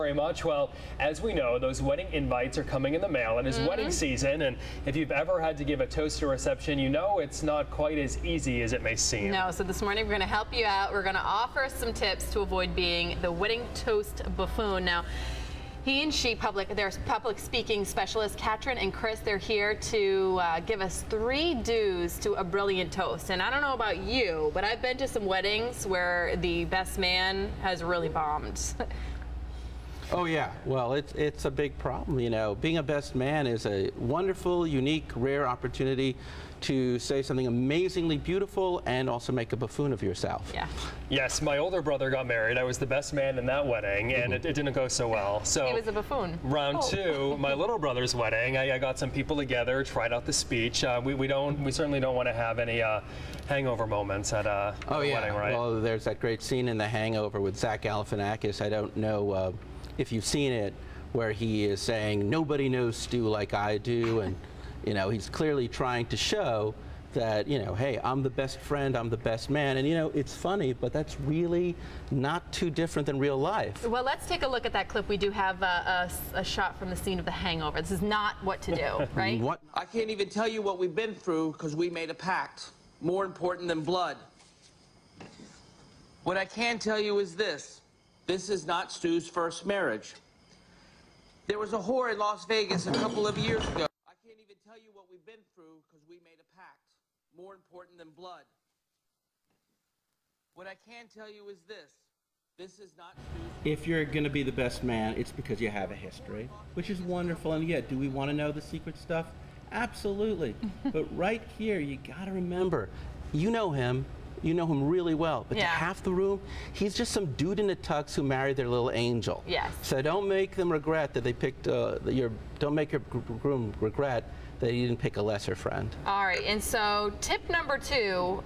Very much. Well, as we know, those wedding invites are coming in the mail. It is wedding season, and if you've ever had to give a toast or reception, you know it's not quite as easy as it may seem. No, so this morning we're going to help you out. We're going to offer some tips to avoid being the wedding toast buffoon. Now, there's public speaking specialists, Katrin and Chris. They're here to give us 3 do's to a brilliant toast. And I don't know about you, but I've been to some weddings where the best man has really bombed. Oh yeah, well it's a big problem, you know. Being a best man is a wonderful, unique, rare opportunity to say something amazingly beautiful and also make a buffoon of yourself. Yeah. Yes, my older brother got married. I was the best man in that wedding, and it didn't go so well. So he was a buffoon. Round 2, my little brother's wedding. I got some people together, tried out the speech. We certainly don't want to have any hangover moments at a wedding, right? Well, there's that great scene in The Hangover with Zach Galifianakis. I don't know if you've seen it, where he is saying, "Nobody knows Stu like I do," and you know, he's clearly trying to show that, you know, hey, I'm the best friend, I'm the best man. And you know, it's funny, but that's really not too different than real life. Well, let's take a look at that clip. We do have a shot from the scene of The Hangover. This is not what to do, right? What? I can't even tell you what we've been through because we made a pact. More important than blood. What I can tell you is this. This is not Stu's first marriage. There was a whore in Las Vegas a couple of years ago. I can't even tell you what we've been through because we made a pact. More important than blood. What I can tell you is this. This is not Stu's... If you're going to be the best man, it's because you have a history, which is wonderful. And yeah, do we want to know the secret stuff? Absolutely. But right here, you got to remember, you know him really well, but to half the room, he's just some dude in a tux who married their little angel. Yes. So don't make them regret that they picked don't make your groom regret that he didn't pick a lesser friend. All right, and so tip number 2,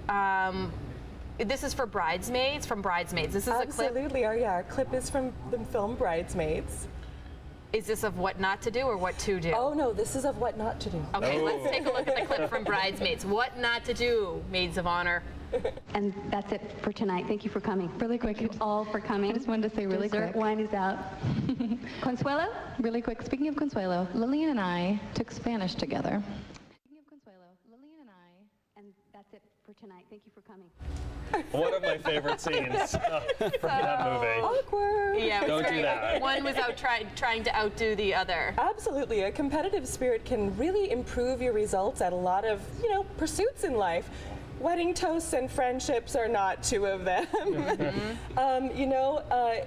this is for Bridesmaids, from Bridesmaids. This is a clip. Absolutely, our clip is from the film Bridesmaids. Is this of what not to do or what to do? Oh no, this is of what not to do. Okay, let's take a look at the clip from Bridesmaids. What not to do, maids of honor. And that's it for tonight. Thank you for coming. Really quick. Thank you all for coming. I just wanted to say really Dessert quick. wine is out. Consuelo? Really quick. Speaking of Consuelo, Lillian and I took Spanish together. Speaking of Consuelo, Lillian and I, and that's it for tonight. Thank you for coming. One of my favorite scenes from that movie. Awkward. Yeah, don't do that. One was trying to outdo the other. Absolutely. A competitive spirit can really improve your results at a lot of, pursuits in life. Wedding toasts and friendships are not 2 of them.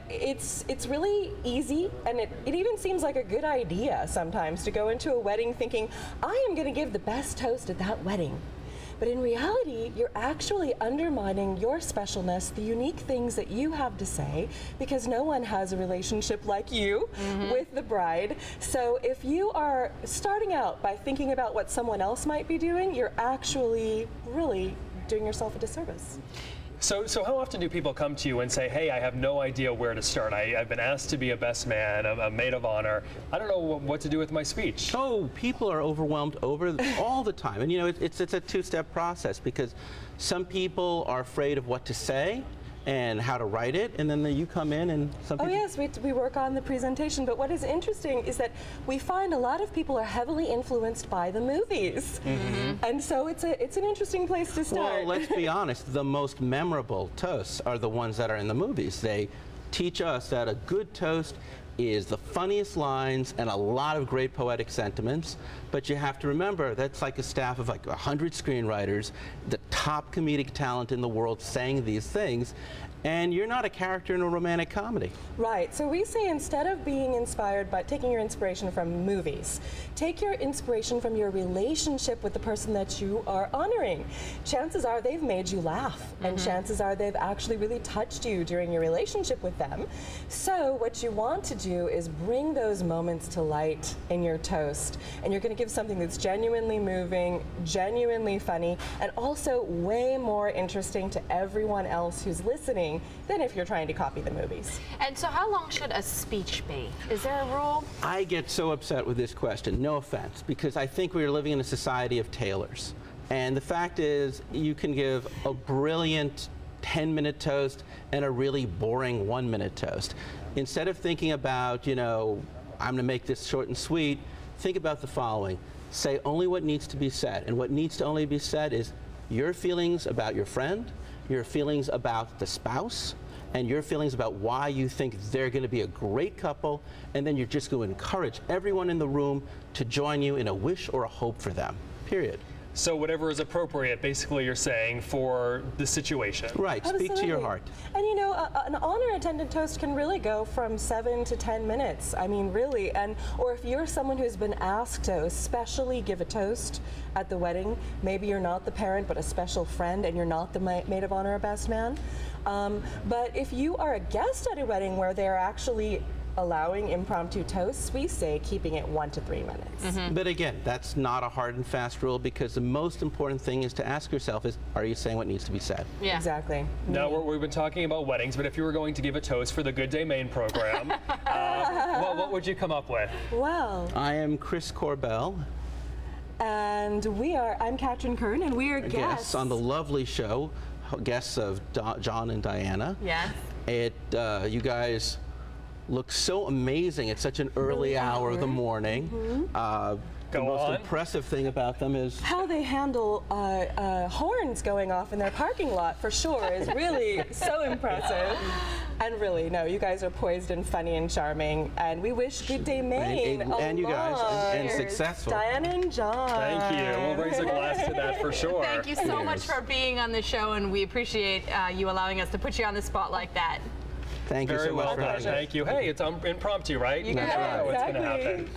It's really easy, and it even seems like a good idea sometimes to go into a wedding thinking, I am going to give the best toast at that wedding. But in reality, you're actually undermining your specialness, the unique things that you have to say, because no one has a relationship like you with the bride. So if you are starting out by thinking about what someone else might be doing, you're actually really doing yourself a disservice. So how often do people come to you and say, hey, I have no idea where to start. I've been asked to be a best man, a maid of honor. I don't know what to do with my speech. Oh, people are overwhelmed all the time. And it's a 2-step process, because some people are afraid of what to say and how to write it, and then you come in and some people... Oh yes, we work on the presentation, but what is interesting is that we find a lot of people are heavily influenced by the movies. And so it's an interesting place to start. Well, let's be honest, the most memorable toasts are the ones that are in the movies. They teach us that a good toast is the funniest lines and a lot of great poetic sentiments, but you have to remember that's like a staff of like 100 screenwriters, the top comedic talent in the world saying these things, and you're not a character in a romantic comedy. Right, so we say instead of being inspired by taking your inspiration from movies, take your inspiration from your relationship with the person that you are honoring. Chances are they've made you laugh, and chances are they've actually really touched you during your relationship with them. So what you want to do is bring those moments to light in your toast, and you're going to give something that's genuinely moving, genuinely funny, and also way more interesting to everyone else who's listening than if you're trying to copy the movies. And so how long should a speech be? Is there a rule? I get so upset with this question, no offense, because I think we're living in a society of tailors. And the fact is, you can give a brilliant 10-minute toast and a really boring 1-minute toast. Instead of thinking about, you know, I'm going to make this short and sweet, think about the following. Say only what needs to be said. And what needs to only be said is your feelings about your friend, your feelings about the spouse, and your feelings about why you think they're going to be a great couple, and then you're just going to encourage everyone in the room to join you in a wish or a hope for them, period. So whatever is appropriate, basically you're saying, for the situation. Right, speak to your heart. And you know, an honor attendant toast can really go from 7 to 10 minutes. I mean, really. And or if you're someone who's been asked to especially give a toast at the wedding, maybe you're not the parent, but a special friend, and you're not the maid of honor or best man. But if you are a guest at a wedding where they're actually allowing impromptu toasts, we say keeping it 1 to 3 minutes. But again, that's not a hard and fast rule, because the most important thing is to ask yourself is, are you saying what needs to be said? Yeah. Exactly. Now, we've been talking about weddings, but if you were going to give a toast for the Good Day Maine program, what would you come up with? Well, I am Chris Korbel. and I'm Katrin Kern, and we are guests On the lovely show, guests of John and Diana. Yes. You guys look so amazing at such an early hour of the morning. The most impressive thing about them is how they handle horns going off in their parking lot, for sure, is really so impressive. And really, no, you guys are poised and funny and charming, and we wish Good Day Maine and you guys and successful. Diana and John. Thank you. We'll raise a glass to that for sure. Thank you so much for being on the show, and we appreciate you allowing us to put you on the spot like that. Thank you so much for having us. Thank you. Hey, it's impromptu, right? You That's got right. it. What's going to Exactly. happen?